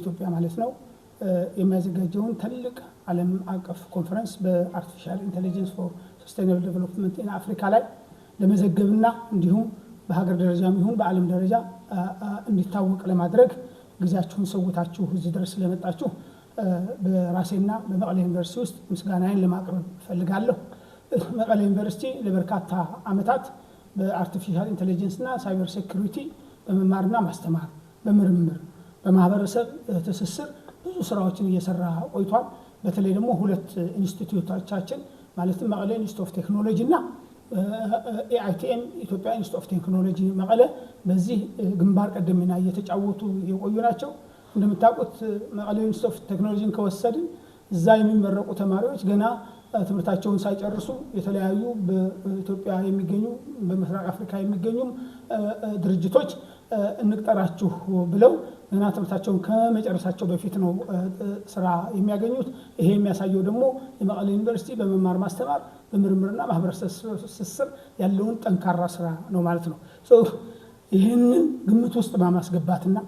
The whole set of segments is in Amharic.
የኢትዮጵያ ማለት ነው የሚያዘጋጀውን ትልቅ ዓለም አቀፍ ኮንፈረንስ በአርቲፊሻል ኢንተለጀንስ ፎር ሰስቴይናብል ዴቨሎፕመንት ኢን አፍሪካ ላይ ለመዘገብና እንዲሁም በሀገር ደረጃም ይሁን በዓለም ደረጃ እንዲታወቅ ለማድረግ ጊዜያችሁን ሰውታችሁ እዚህ ድረስ ስለመጣችሁ በራሴና በመቀሌ ዩኒቨርሲቲ ውስጥ ምስጋናዬን ለማቅረብ ፈልጋለሁ። መቀሌ ዩኒቨርሲቲ ለበርካታ ዓመታት በአርቲፊሻል ኢንተለጀንስ እና ሳይበር ሴኩሪቲ በመማርና ማስተማር በምርምር በማህበረሰብ ትስስር ብዙ ስራዎችን እየሰራ ቆይቷል። በተለይ ደግሞ ሁለት ኢንስቲትዩቶቻችን ማለትም መቀሌ ኢንስቲትዩት ኦፍ ቴክኖሎጂ እና ኤአይቲኤም ኢትዮጵያ ኢንስቲትዩት ኦፍ ቴክኖሎጂ መቀሌ በዚህ ግንባር ቀደም ሚና እየተጫወቱ የቆዩ ናቸው። እንደምታውቁት መቀሌ ኢንስቲትዩት ኦፍ ቴክኖሎጂን ከወሰድን እዛ የሚመረቁ ተማሪዎች ገና ትምህርታቸውን ሳይጨርሱ የተለያዩ በኢትዮጵያ የሚገኙ በምስራቅ አፍሪካ የሚገኙ ድርጅቶች እንቅጠራችሁ ብለው ገና ትምህርታቸውን ከመጨረሳቸው በፊት ነው ስራ የሚያገኙት። ይሄ የሚያሳየው ደግሞ የመቀሌ ዩኒቨርሲቲ በመማር ማስተማር በምርምርና ማህበረሰብ ትስስር ያለውን ጠንካራ ስራ ነው ማለት ነው። ይህንን ግምት ውስጥ በማስገባትና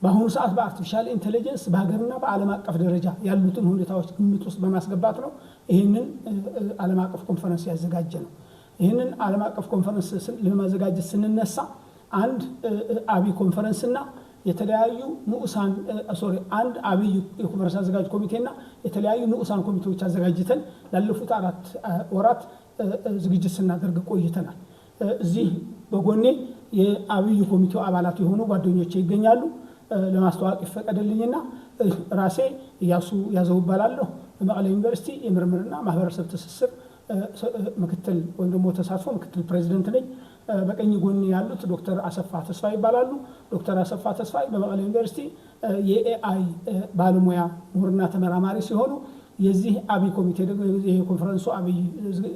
በአሁኑ ሰዓት በአርቲፊሻል ኢንተለጀንስ በሀገርና በዓለም አቀፍ ደረጃ ያሉትን ሁኔታዎች ግምት ውስጥ በማስገባት ነው ይህንን ዓለም አቀፍ ኮንፈረንስ ያዘጋጀ ነው። ይህንን ዓለም አቀፍ ኮንፈረንስ ለማዘጋጀት ስንነሳ አንድ አብይ ኮንፈረንስና የተለያዩ ንዑሳን አንድ አብይ የኮንፈረንስ አዘጋጅ ኮሚቴና የተለያዩ ንዑሳን ኮሚቴዎች አዘጋጅተን ላለፉት 4 ወራት ዝግጅት ስናደርግ ቆይተናል። እዚህ በጎኔ የአብይ ኮሚቴው አባላት የሆኑ ጓደኞቼ ይገኛሉ። ለማስተዋወቅ ይፈቀድልኝና ራሴ ኢያሱ ያዘው ይባላለሁ። በመቀሌ ዩኒቨርሲቲ የምርምርና ማህበረሰብ ትስስር ምክትል ወይም ደግሞ ተሳትፎ ምክትል ፕሬዝዳንት ነኝ። በቀኝ ጎን ያሉት ዶክተር አሰፋ ተስፋ ይባላሉ። ዶክተር አሰፋ ተስፋ በመቀሌ ዩኒቨርሲቲ የኤአይ ባለሙያ ምሁርና ተመራማሪ ሲሆኑ የዚህ አብይ ኮሚቴ ደግሞ የኮንፈረንሱ አብይ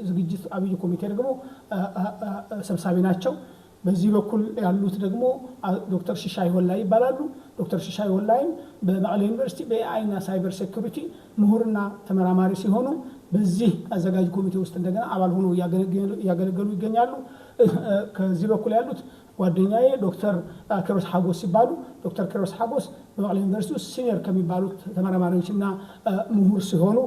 ዝግጅት አብይ ኮሚቴ ደግሞ ሰብሳቢ ናቸው። በዚህ በኩል ያሉት ደግሞ ዶክተር ሽሻይ ወላይ ይባላሉ። ዶክተር ሽሻይ ወላይም በመቀሌ ዩኒቨርሲቲ በኤአይ እና ሳይበር ሴኩሪቲ ምሁርና ተመራማሪ ሲሆኑ በዚህ አዘጋጅ ኮሚቴ ውስጥ እንደገና አባል ሆነው ያገለገሉ ይገኛሉ። ከዚህ በኩል ያሉት ጓደኛዬ ዶክተር ክሮስ ሐጎስ ይባላሉ። ዶክተር ክሮስ ሐጎስ በመቀሌ ዩኒቨርሲቲ ውስጥ ሲኒየር ከሚባሉት ተመራማሪዎችና ምሁር ሲሆኑ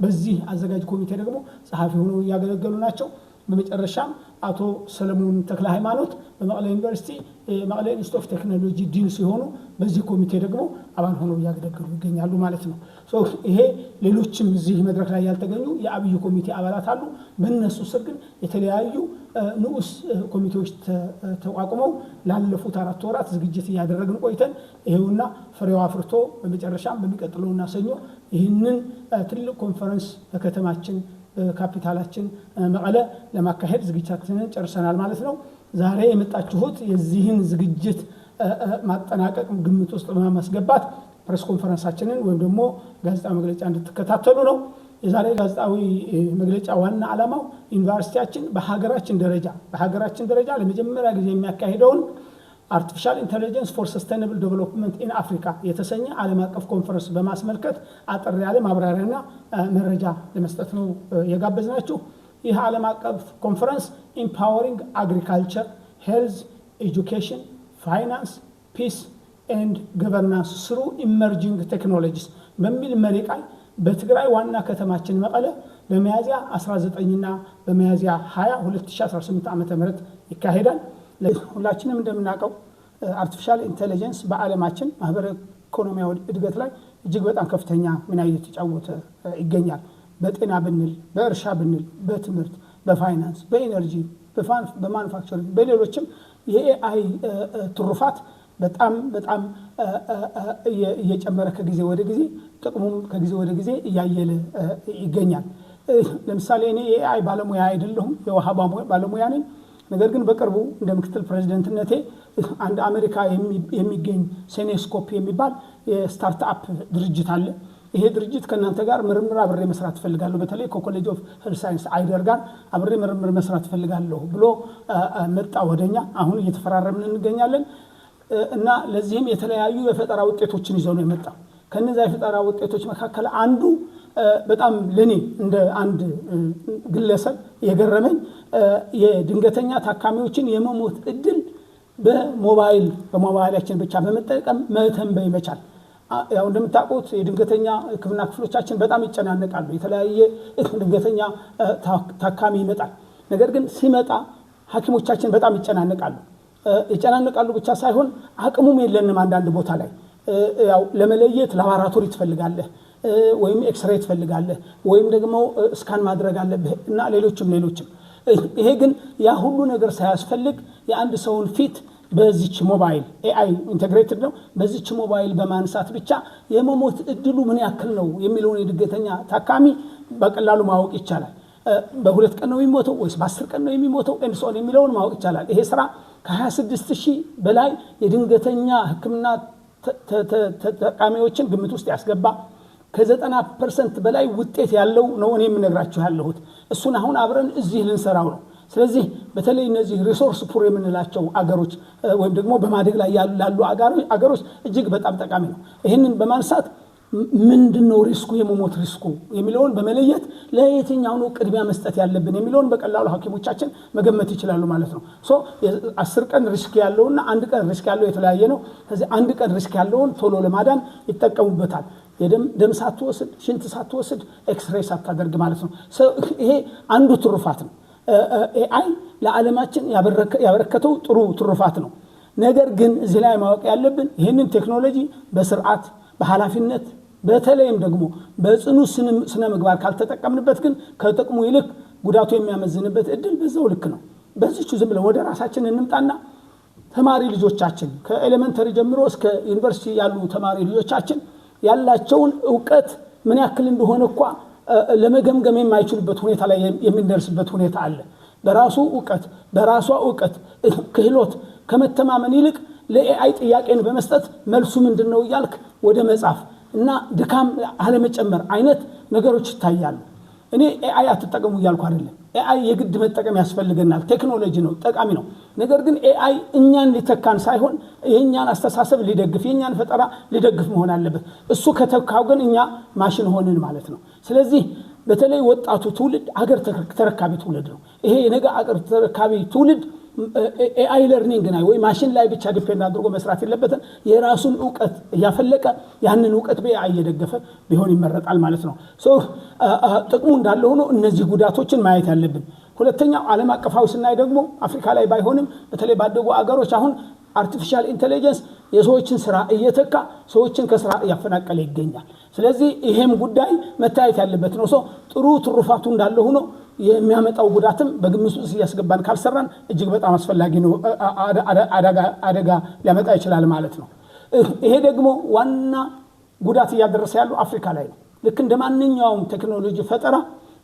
በዚህ አዘጋጅ ኮሚቴ ደግሞ ጸሐፊ ሆነው ያገለገሉ ናቸው። በመጨረሻም አቶ ሰለሞን ተክለ ሃይማኖት በመቀሌ ዩኒቨርሲቲ መቀሌ ኢንስቲትዩት ኦፍ ቴክኖሎጂ ዲን ሲሆኑ በዚህ ኮሚቴ ደግሞ አባል ሆነው ያገለገሉ ይገኛሉ ማለት ነው። ይሄ ሌሎችም እዚህ መድረክ ላይ ያልተገኙ የአብይ ኮሚቴ አባላት አሉ። በእነሱ ስር ግን የተለያዩ ንዑስ ኮሚቴዎች ተቋቁመው ላለፉት 4 ወራት ዝግጅት እያደረግን ቆይተን ይሄውና ፍሬው አፍርቶ በመጨረሻም በሚቀጥለውና ሰኞ ይህንን ትልቅ ኮንፈረንስ በከተማችን ካፒታላችን መቀለ ለማካሄድ ዝግጅታችንን ጨርሰናል ማለት ነው። ዛሬ የመጣችሁት የዚህን ዝግጅት ማጠናቀቅ ግምት ውስጥ በማስገባት ፕሬስ ኮንፈረንሳችንን ወይም ደግሞ ጋዜጣዊ መግለጫ እንድትከታተሉ ነው። የዛሬ ጋዜጣዊ መግለጫ ዋና ዓላማው ዩኒቨርሲቲያችን በሀገራችን ደረጃ ለመጀመሪያ ጊዜ የሚያካሂደውን አርቲፊሻል ኢንተለጀንስ ፎር ሰስቴይናብል ዴቨሎፕመንት ኢን አፍሪካ የተሰኘ ዓለም አቀፍ ኮንፈረንስ በማስመልከት አጠር ያለ ማብራሪያና መረጃ ለመስጠት ነው የጋበዝናችሁ። ይህ ዓለም አቀፍ ኮንፈረንስ ኢምፓወሪንግ አግሪካልቸር፣ ሄልዝ፣ ኤጁኬሽን፣ ፋይናንስ፣ ፒስ ኤንድ ገቨርናንስ ስሩ ኢመርጂንግ ቴክኖሎጂስ በሚል መሪ ቃል በትግራይ ዋና ከተማችን መቀለ በሚያዝያ 19ና በሚያዝያ 20 2018 ዓ.ም ይካሄዳል። ሁላችንም እንደምናውቀው አርቲፊሻል ኢንተለጀንስ በዓለማችን ማህበራዊ ኢኮኖሚያዊ እድገት ላይ እጅግ በጣም ከፍተኛ ሚና እየተጫወተ ይገኛል። በጤና ብንል፣ በእርሻ ብንል፣ በትምህርት፣ በፋይናንስ፣ በኢነርጂ፣ በማኑፋክቸሪንግ በሌሎችም የኤአይ ትሩፋት በጣም እየጨመረ ከጊዜ ወደ ጊዜ ጥቅሙም ከጊዜ ወደ ጊዜ እያየለ ይገኛል። ለምሳሌ እኔ የኤአይ ባለሙያ አይደለሁም፣ የውሃ ባለሙያ ነኝ። ነገር ግን በቅርቡ እንደ ምክትል ፕሬዝዳንትነቴ አንድ አሜሪካ የሚገኝ ሴኔስኮፕ የሚባል የስታርትአፕ ድርጅት አለ። ይሄ ድርጅት ከእናንተ ጋር ምርምር አብሬ መስራት ፈልጋለሁ፣ በተለይ ከኮሌጅ ኦፍ ሄልዝ ሳይንስ አይደር ጋር አብሬ ምርምር መስራት ፈልጋለሁ ብሎ መጣ ወደኛ። አሁን እየተፈራረምን እንገኛለን እና ለዚህም የተለያዩ የፈጠራ ውጤቶችን ይዘው ነው የመጣው። ከነዛ የፈጠራ ውጤቶች መካከል አንዱ በጣም ለኔ እንደ አንድ ግለሰብ የገረመኝ የድንገተኛ ታካሚዎችን የመሞት እድል በሞባይላችን ብቻ በመጠቀም መተንበይ መቻል። ያው እንደምታውቁት የድንገተኛ ሕክምና ክፍሎቻችን በጣም ይጨናነቃሉ። የተለያየ ድንገተኛ ታካሚ ይመጣል። ነገር ግን ሲመጣ ሐኪሞቻችን በጣም ይጨናነቃሉ ብቻ ሳይሆን አቅሙም የለንም። አንዳንድ ቦታ ላይ ያው ለመለየት ላቦራቶሪ ትፈልጋለህ ወይም ኤክስሬይ ትፈልጋለህ ወይም ደግሞ ስካን ማድረግ አለብህ እና ሌሎችም ይሄ ግን ያ ሁሉ ነገር ሳያስፈልግ የአንድ ሰውን ፊት በዚች ሞባይል ኤአይ ኢንተግሬትድ ነው በዚች ሞባይል በማንሳት ብቻ የመሞት እድሉ ምን ያክል ነው የሚለውን የድንገተኛ ታካሚ በቀላሉ ማወቅ ይቻላል። በሁለት ቀን ነው የሚሞተው ወይስ በ10 ቀን ነው የሚሞተው እንሶን የሚለውን ማወቅ ይቻላል። ይሄ ስራ ከ26000 በላይ የድንገተኛ ሕክምና ተጠቃሚዎችን ግምት ውስጥ ያስገባ ከ90% በላይ ውጤት ያለው ነው እኔ የምነግራችሁ ያለሁት። እሱን አሁን አብረን እዚህ ልንሰራው ነው። ስለዚህ በተለይ እነዚህ ሪሶርስ ፑር የምንላቸው አገሮች ወይም ደግሞ በማደግ ላይ ያሉ አገሮች እጅግ በጣም ጠቃሚ ነው። ይህንን በማንሳት ምንድነው ሪስኩ የመሞት ሪስኩ የሚለውን በመለየት ለየትኛው ነው ቅድሚያ መስጠት ያለብን የሚለውን በቀላሉ ሐኪሞቻችን መገመት ይችላሉ ማለት ነው። 10 ቀን ሪስክ ያለውና 1 ቀን ሪስክ ያለው የተለያየ ነው። ስለዚህ 1 ቀን ሪስክ ያለውን ቶሎ ለማዳን ይጠቀሙበታል። የደም ሳትወስድ ሽንት ሳትወስድ ኤክስሬይ ሳታደርግ ማለት ነው። ይሄ አንዱ ትሩፋት ነው። ኤአይ ለዓለማችን ያበረከተው ጥሩ ትሩፋት ነው። ነገር ግን እዚህ ላይ ማወቅ ያለብን ይህንን ቴክኖሎጂ በስርዓት በኃላፊነት በተለይም ደግሞ በጽኑ ስነ ምግባር ካልተጠቀምንበት ግን ከጥቅሙ ይልቅ ጉዳቱ የሚያመዝንበት እድል በዛው ልክ ነው። በዚህቹ ዝም ብለን ወደ ራሳችን እንምጣና ተማሪ ልጆቻችን ከኤሌመንተሪ ጀምሮ እስከ ዩኒቨርሲቲ ያሉ ተማሪ ልጆቻችን ያላቸውን ዕውቀት ምን ያክል እንደሆነ እንኳን ለመገምገም የማይችሉበት ሁኔታ ላይ የሚደርስበት ሁኔታ አለ። በራሷ ዕውቀት ክህሎት ከመተማመን ይልቅ ለኤአይ ጥያቄን በመስጠት መልሱ ምንድነው ይያልክ ወደ መጻፍ እና ድካም አለመጨመር አይነት ነገሮች ይታያሉ። እኔ ኤአይ አትጠቀሙ ይያልኩ አይደለም። ኤአይ የግድ መጠቀም ያስፈልገናል። ቴክኖሎጂ ነው፣ ጠቃሚ ነው። ነገር ግን ኤአይ እኛን ሊተካን ሳይሆን የኛን አስተሳሰብ ሊደግፍ የኛን ፈጠራ ሊደግፍ መሆን አለበት። እሱ ከተካው ግን እኛ ማሽን ሆነን ማለት ነው። ስለዚህ በተለይ ወጣቱ ትውልድ አገር ተረካቢ ትውልድ ነው። ይሄ የነገ አገር ተረካቢ ትውልድ ኤአይ ለርኒንግ ላይ ወይ ማሽን ላይ ብቻ ዲፔንድ አድርጎ መስራት የለበትም። የራሱን ዕውቀት ያፈለቀ ያንን ዕውቀት በኤአይ እየደገፈ ቢሆን ይመረጣል ማለት ነው። ጥቅሙ እንዳለ ሆኖ እነዚህ ጉዳቶችን ማየት ያለብን። ሁለተኛው ዓለም አቀፋዊ ስናይ ደግሞ አፍሪካ ላይ ባይሆንም በተለይ ባደጉ አገሮች አሁን አርቲፊሻል ኢንተለጀንስ የሰዎችን ስራ እየተካ ሰዎችን ከስራ ያፈናቀለ ይገኛል። ስለዚህ ይሄም ጉዳይ መታየት ያለበት ነው። ጥሩ ትሩፋቱ እንዳለ ሆኖ የሚያመጣው ጉዳትም በግምት ውስጥ ያስገባን ካልሰራን እጅግ በጣም አስፈላጊ ነው፣ አደጋ ሊያመጣ ይችላል ማለት ነው። ይሄ ደግሞ ዋና ጉዳት እያደረሰ ያለው አፍሪካ ላይ ነው። ልክ እንደ ማንኛውም ቴክኖሎጂ ፈጠራ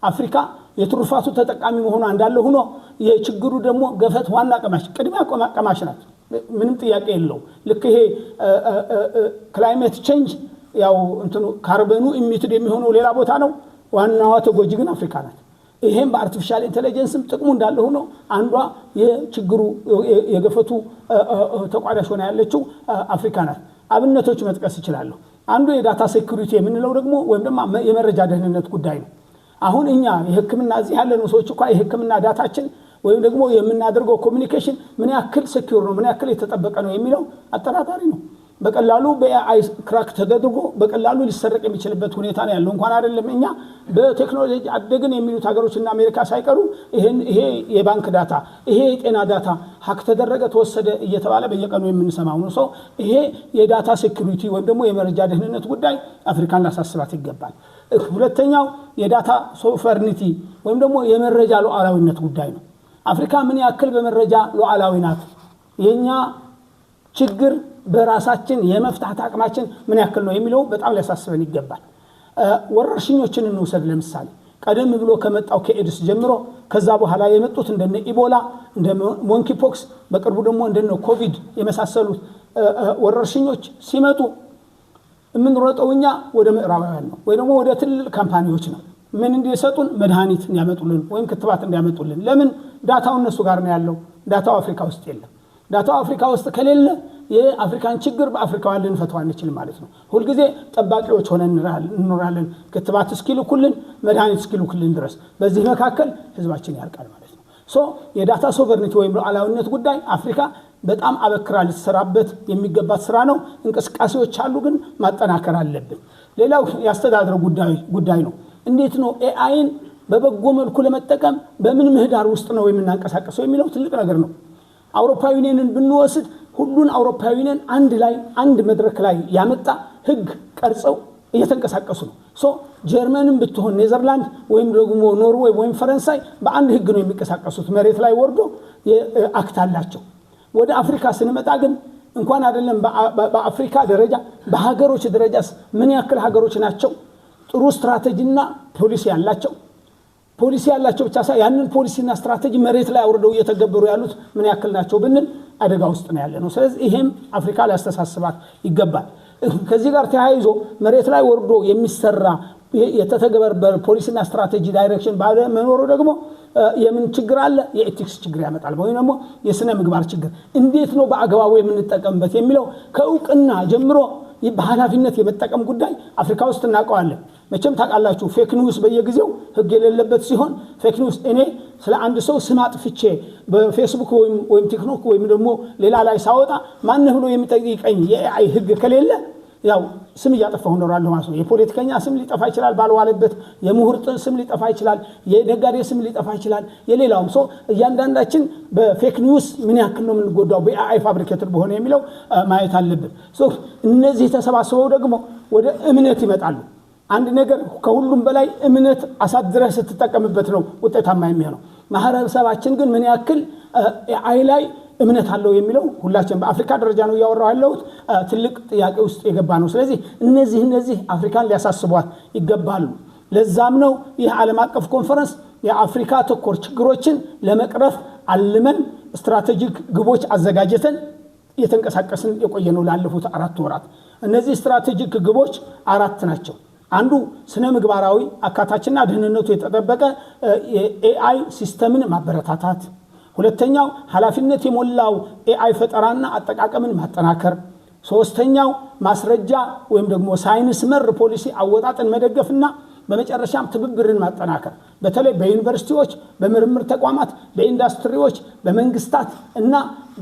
አፍሪካ የትሩፋቱ ተጠቃሚ መሆኗ እንዳለ ሆኖ የችግሩ ደግሞ ገፈት ዋና ቀማሽ ቅድሚያ ቀማሽ ናት። ምንም ጥያቄ የለው። ልክ ይሄ ክላይሜት ቼንጅ ያው እንትኑ ካርበኑ ኢሚትድ የሚሆነው ሌላ ቦታ ነው። ዋናዋ ተጎጂ ግን አፍሪካ ናት። ይሄም በአርቲፊሻል ኢንተለጀንስም ጥቅሙ እንዳለ ሆኖ አንዷ የችግሩ የገፈቱ ተቋዳሽ ሆና ያለችው አፍሪካ ናት። አብነቶች መጥቀስ ይችላል። አንዱ የዳታ ሴኩሪቲ የምንለው ደግሞ ወይም ደግሞ የመረጃ ደህንነት ጉዳይ ነው። አሁን እኛ የሕክምና እዚህ ያለነው ሰዎች እንኳን የሕክምና ዳታችን ወይም ደግሞ የምናደርገው ኮሙኒኬሽን ምን ያክል ሴኩር ነው ምን ያክል የተጠበቀ ነው የሚለው አጠራጣሪ ነው። በቀላሉ በኤአይ ክራክ ተደርጎ በቀላሉ ሊሰረቅ የሚችልበት ሁኔታ ነው ያለው። እንኳን አይደለም እኛ በቴክኖሎጂ አደግን የሚሉት ሀገሮችና አሜሪካ ሳይቀሩ ይሄ የባንክ ዳታ ይሄ የጤና ዳታ ሀክ ተደረገ ተወሰደ እየተባለ በየቀኑ የምንሰማው ነው። ይሄ የዳታ ሴኩሪቲ ወይም ደግሞ የመረጃ ደህንነት ጉዳይ አፍሪካን ላሳስባት ይገባል። ሁለተኛው የዳታ ሶቨርኒቲ ወይም ደግሞ የመረጃ ሉዓላዊነት ጉዳይ ነው። አፍሪካ ምን ያክል በመረጃ ሉዓላዊ ናት? የኛ ችግር በራሳችን የመፍታት አቅማችን ምን ያክል ነው የሚለው በጣም ሊያሳስበን ይገባል። ወረርሽኞችን እንውሰድ። ለምሳሌ ቀደም ብሎ ከመጣው ከኤድስ ጀምሮ ከዛ በኋላ የመጡት እንደነ ኢቦላ እንደ ሞንኪ ፖክስ በቅርቡ ደግሞ እንደነ ኮቪድ የመሳሰሉት ወረርሽኞች ሲመጡ የምንሮጠው እኛ ወደ ምዕራባውያን ነው ወይ ደግሞ ወደ ትልልቅ ካምፓኒዎች ነው። ምን እንዲሰጡን መድኃኒት እንዲያመጡልን ወይም ክትባት እንዲያመጡልን። ለምን? ዳታው እነሱ ጋር ነው ያለው። ዳታው አፍሪካ ውስጥ የለም። ዳታው አፍሪካ ውስጥ ከሌለ የአፍሪካን ችግር በአፍሪካውያን ልንፈታው አንችልም ማለት ነው። ሁሉ ጊዜ ጠባቂዎች ሆነን እንኖራለን። ክትባት እስኪልኩልን መድኃኒት እስኪልኩልን ድረስ በዚህ መካከል ህዝባችን ያልቃል ማለት ነው። የዳታ ሶቨርኒቲ ወይም ሉዓላዊነት ጉዳይ አፍሪካ በጣም አበክራ ልትሰራበት የሚገባት ስራ ነው። እንቅስቃሴዎች አሉ፣ ግን ማጠናከር አለብን። ሌላው ያስተዳደር ጉዳይ ነው። እንዴት ነው ኤአይን በበጎ መልኩ ለመጠቀም በምን ምህዳር ውስጥ ነው የምናንቀሳቀሰው የሚለው ትልቅ ነገር ነው። አውሮፓዊንን ብንወስድ ሁሉን አውሮፓዊንን አንድ መድረክ ላይ ያመጣ ህግ ቀርጸው እየተንቀሳቀሱ ነው። ጀርመንም ብትሆን ኔዘርላንድ ወይም ደግሞ ኖርዌይ ወይም ፈረንሳይ በአንድ ህግ ነው የሚንቀሳቀሱት። መሬት ላይ ወርዶ አክት አላቸው። ወደ አፍሪካ ስንመጣ ግን እንኳን አይደለም በአፍሪካ ደረጃ በሀገሮች ደረጃስ ምን ያክል ሀገሮች ናቸው ጥሩ ስትራቴጂና ፖሊሲ ያላቸው? ፖሊሲ ያላቸው ብቻ ሳይሆን ያንን ፖሊሲና ስትራቴጂ መሬት ላይ አውርደው እየተገበሩ ያሉት ምን ያክል ናቸው ብንል አደጋ ውስጥ ነው ያለ ነው። ስለዚህ ይሄም አፍሪካ ሊያስተሳስባት ይገባል። ከዚህ ጋር ተያይዞ መሬት ላይ ወርዶ የሚሰራ የተተገበረ ፖሊሲና ስትራቴጂ ዳይሬክሽን ባለ መኖሩ ደግሞ የምን ችግር አለ? የኤቲክስ ችግር ያመጣል። ወይ ደግሞ የስነ ምግባር ችግር። እንዴት ነው በአግባቡ የምንጠቀምበት የሚለው ከእውቅና ጀምሮ በኃላፊነት የመጠቀም ጉዳይ አፍሪካ ውስጥ እናውቀዋለን። መቼም ታውቃላችሁ ፌክ ኒውስ በየጊዜው ህግ የሌለበት ሲሆን ፌክ ኒውስ እኔ ስለ አንድ ሰው ስም አጥፍቼ በፌስቡክ ወይም ቲክቶክ ወይም ደግሞ ሌላ ላይ ሳወጣ ማን ብሎ የሚጠይቀኝ የኤአይ ህግ ከሌለ ያው ስም እያጠፋሁ እኖራለሁ ማለት ነው። የፖለቲከኛ ስም ሊጠፋ ይችላል ባልዋለበት፣ የምሁር ስም ሊጠፋ ይችላል፣ የነጋዴ ስም ሊጠፋ ይችላል፣ የሌላውም ሰው እያንዳንዳችን በፌክ ኒውስ ምን ያክል ነው የምንጎዳው በኤአይ ፋብሪኬትድ በሆነ የሚለው ማየት አለብን። እነዚህ ተሰባስበው ደግሞ ወደ እምነት ይመጣሉ። አንድ ነገር ከሁሉም በላይ እምነት አሳድረህ ስትጠቀምበት ነው ውጤታማ የሚሆነው። ማህበረሰባችን ግን ምን ያክል ኤአይ ላይ እምነት አለው የሚለው ሁላችን በአፍሪካ ደረጃ ነው ያወራው ያለው ትልቅ ጥያቄ ውስጥ የገባ ነው። ስለዚህ እነዚህ አፍሪካን ሊያሳስቧት ይገባሉ። ለዛም ነው ይህ ዓለም አቀፍ ኮንፈረንስ የአፍሪካ ተኮር ችግሮችን ለመቅረፍ አልመን ስትራቴጂክ ግቦች አዘጋጅተን የተንቀሳቀስን የቆየነው ላለፉት 4 ወራት። እነዚህ ስትራቴጂክ ግቦች 4 ናቸው። አንዱ ስነ ምግባራዊ አካታችና ደህንነቱ የተጠበቀ የኤአይ ሲስተምን ማበረታታት፣ ሁለተኛው ኃላፊነት የሞላው ኤአይ ፈጠራና አጠቃቀምን ማጠናከር፣ ሶስተኛው ማስረጃ ወይም ደግሞ ሳይንስ መር ፖሊሲ አወጣጥን መደገፍና በመጨረሻም ትብብርን ማጠናከር በተለይ በዩኒቨርሲቲዎች፣ በምርምር ተቋማት፣ በኢንዱስትሪዎች፣ በመንግስታት እና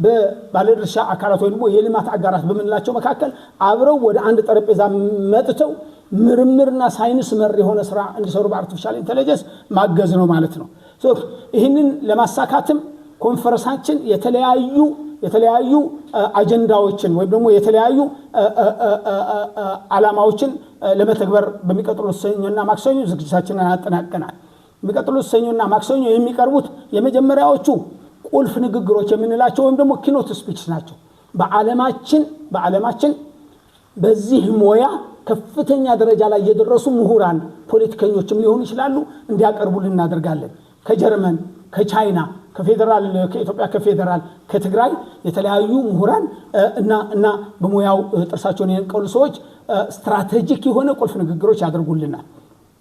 በባለድርሻ አካላት ወይም የልማት አጋራት በመንላቸው መካከል አብረው ወደ አንድ ጠረጴዛ መጥተው ምርምርና ሳይንስ መር የሆነ ስራ እንዲሰሩ በአርቲፊሻል ኢንተለጀንስ ማገዝ ነው ማለት ነው። ይህንን ለማሳካትም ኮንፈረንሳችን የተለያዩ አጀንዳዎችን ወይም ደግሞ የተለያዩ ዓላማዎችን ለመተግበር በሚቀጥሉት ሰኞና ማክሰኞ ዝግጅታችንን አጠናቀናል። የሚቀጥሉት ሰኞና ማክሰኞ የሚቀርቡት የመጀመሪያዎቹ ቁልፍ ንግግሮች የምንላቸው ወይም ደግሞ ኪኖት ስፒችስ ናቸው። በዓለማችን በዚህ ሞያ ከፍተኛ ደረጃ ላይ የደረሱ ምሁራን ፖለቲከኞችም ሊሆኑ ይችላሉ እንዲያቀርቡልን እናደርጋለን። ከጀርመን፣ ከቻይና፣ ከኢትዮጵያ፣ ከፌደራል፣ ከትግራይ የተለያዩ ምሁራን እና በሙያው ጥርሳቸውን የነቀሉ ሰዎች ስትራቴጂክ የሆነ ቁልፍ ንግግሮች ያደርጉልናል።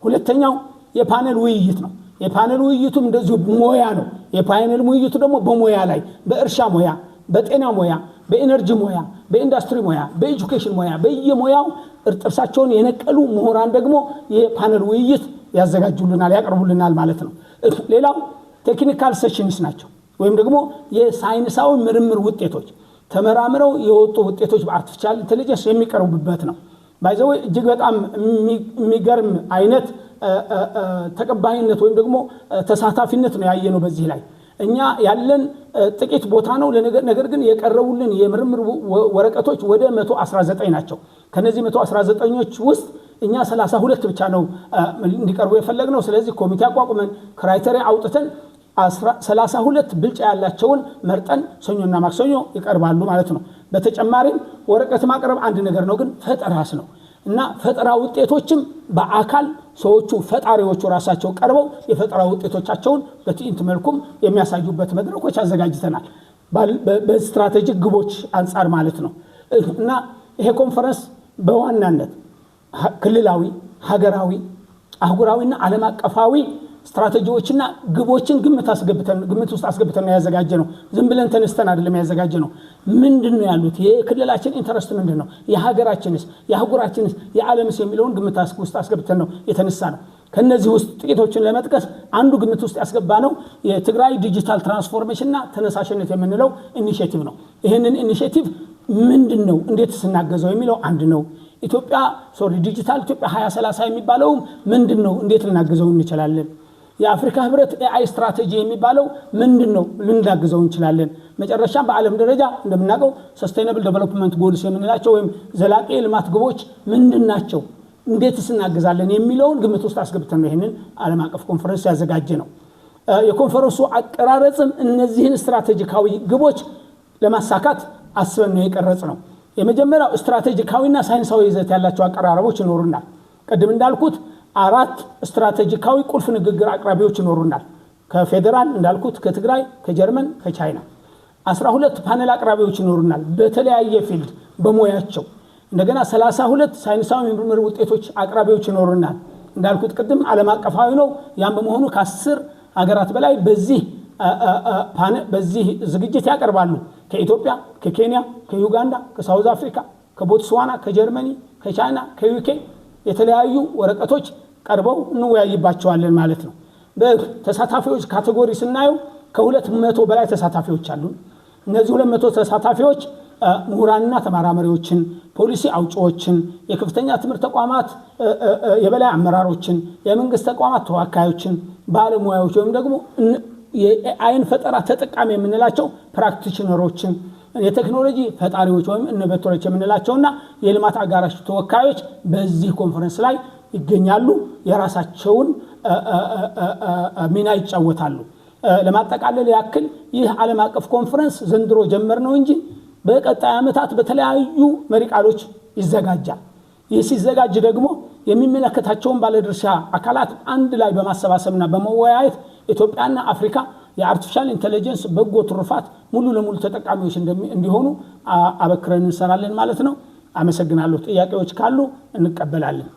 ሁለተኛው የፓነል ውይይት ነው። የፓነል ውይይቱም እንደዚሁ ሞያ ነው። የፓነል ውይይቱ ደግሞ በሞያ ላይ በእርሻ ሞያ፣ በጤና ሞያ፣ በኢነርጂ ሞያ፣ በኢንዱስትሪ ሞያ፣ በኤጁኬሽን ሞያ በየሞያው ጥርሳቸውን የነቀሉ ምሁራን ደግሞ የፓነል ውይይት ያዘጋጁልናል፣ ያቀርቡልናል ማለት ነው። ሌላው ቴክኒካል ሴሽንስ ናቸው ወይም ደግሞ የሳይንሳዊ ምርምር ውጤቶች ተመራምረው የወጡ ውጤቶች በአርቲፊሻል ኢንተለጀንስ የሚቀርቡበት ነው። ባይዘው እጅግ በጣም የሚገርም አይነት ተቀባይነት ወይም ደግሞ ተሳታፊነት ነው ያየነው። በዚህ ላይ እኛ ያለን ጥቂት ቦታ ነው። ነገር ግን የቀረቡልን የምርምር ወረቀቶች ወደ 119 ናቸው። ከነዚህ 119ኞች ውስጥ እኛ 32 ብቻ ነው እንዲቀርቡ የፈለግነው። ስለዚህ ኮሚቴ አቋቁመን ክራይቴሪያ አውጥተን 32 ብልጫ ያላቸውን መርጠን ሰኞና ማክሰኞ ይቀርባሉ ማለት ነው። በተጨማሪም ወረቀት ማቅረብ አንድ ነገር ነው፣ ግን ፈጠራስ ነው እና ፈጠራ ውጤቶችም በአካል ሰዎቹ ፈጣሪዎቹ ራሳቸው ቀርበው የፈጠራ ውጤቶቻቸውን በትዕይንት መልኩም የሚያሳዩበት መድረኮች አዘጋጅተናል በስትራቴጂክ ግቦች አንፃር ማለት ነው። እና ይሄ ኮንፈረንስ በዋናነት ክልላዊ፣ ሀገራዊ፣ አህጉራዊና ዓለም አቀፋዊ ስትራቴጂዎችና ግቦችን ግምት ውስጥ አስገብተን ነው ያዘጋጀነው። ዝም ብለን ተነስተን አይደለም ያዘጋጀነው። ምንድነው ያሉት የክልላችን ኢንተረስት ምንድነው፣ የሀገራችንስ፣ የአህጉራችንስ፣ የዓለምስ የሚለውን ግምት ውስጥ አስገብተን ነው የተነሳ ነው። ከነዚህ ውስጥ ጥቂቶችን ለመጥቀስ አንዱ ግምት ውስጥ ያስገባ ነው የትግራይ ዲጂታል ትራንስፎርሜሽንና ተነሳሽነት የምንለው ኢኒሺዬቲቭ ነው። ይሄንን ኢኒሺዬቲቭ ምንድነው እንዴት ስናገዘው የሚለው አንድ ነው። ዲጂታል ኢትዮጵያ 2030 የሚባለው ምንድነው እንዴት ልናገዘው እንችላለን? የአፍሪካ ህብረት ኤአይ ስትራቴጂ የሚባለው ምንድነው ልናገዘው እንችላለን? መጨረሻም በዓለም ደረጃ እንደምናውቀው ሰስቴይነብል ዴቨሎፕመንት ጎልስ የምንላቸው ወይም ዘላቂ የልማት ግቦች ምንድናቸው እንዴት ስናገዛለን የሚለውን ግምት ውስጥ አስገብተን ነው ይሄንን ዓለም አቀፍ ኮንፈረንስ ያዘጋጀ ነው። የኮንፈረንሱ አቀራረጽም እነዚህን ስትራቴጂካዊ ግቦች ለማሳካት አስበን ነው የቀረጽ ነው። የመጀመሪያው ስትራቴጂካዊና ሳይንሳዊ ይዘት ያላቸው አቀራረቦች ይኖሩናል። ቀደም እንዳልኩት 4 ስትራቴጂካዊ ቁልፍ ንግግር አቅራቢዎች ይኖሩናል። ከፌደራል እንዳልኩት ከትግራይ፣ ከጀርመን፣ ከቻይና 12 ፓነል አቅራቢዎች ይኖሩናል በተለያየ ፊልድ በሞያቸው። እንደገና 32 ሳይንሳዊ ምርምር ውጤቶች አቅራቢዎች ይኖሩናል። እንዳልኩት ቀደም ዓለም አቀፋዊ ነው። ያም በመሆኑ ከ10 ሀገራት በላይ በዚህ ዝግጅት ያቀርባሉ። ከኢትዮጵያ፣ ከኬንያ፣ ከዩጋንዳ፣ ከሳውዝ አፍሪካ፣ ከቦትስዋና፣ ከጀርመኒ፣ ከቻይና፣ ከዩኬ የተለያዩ ወረቀቶች ቀርበው እንወያይባቸዋለን ማለት ነው። በተሳታፊዎች ካቴጎሪ ስናየው ከ200 በላይ ተሳታፊዎች አሉ። እነዚህ 200 ተሳታፊዎች ምሁራንና ተመራማሪዎችን፣ ፖሊሲ አውጪዎችን፣ የከፍተኛ ትምህርት ተቋማት የበላይ አመራሮችን፣ የመንግስት ተቋማት ተወካዮችን፣ ባለሙያዎች ወይም ደግሞ የአይን ፈጠራ ተጠቃሚ የምንላቸው ፕራክቲሽነሮችን፣ የቴክኖሎጂ ፈጣሪዎች ወይም ኢኖቬተሮች የምንላቸውና የልማት አጋራሽ ተወካዮች በዚህ ኮንፈረንስ ላይ ይገኛሉ። የራሳቸውን ሚና ይጫወታሉ። ለማጠቃለል ያክል ይህ ዓለም አቀፍ ኮንፈረንስ ዘንድሮ ጀመር ነው እንጂ በቀጣይ ዓመታት በተለያዩ መሪ ቃሎች ይዘጋጃል። ይህ ሲዘጋጅ ደግሞ የሚመለከታቸውን ባለድርሻ አካላት አንድ ላይ በማሰባሰብና በመወያየት ኢትዮጵያና አፍሪካ የአርቲፊሻል ኢንተለጀንስ በጎ ትሩፋት ሙሉ ለሙሉ ተጠቃሚዎች እንዲሆኑ አበክረን እንሰራለን ማለት ነው። አመሰግናለሁ። ጥያቄዎች ካሉ እንቀበላለን።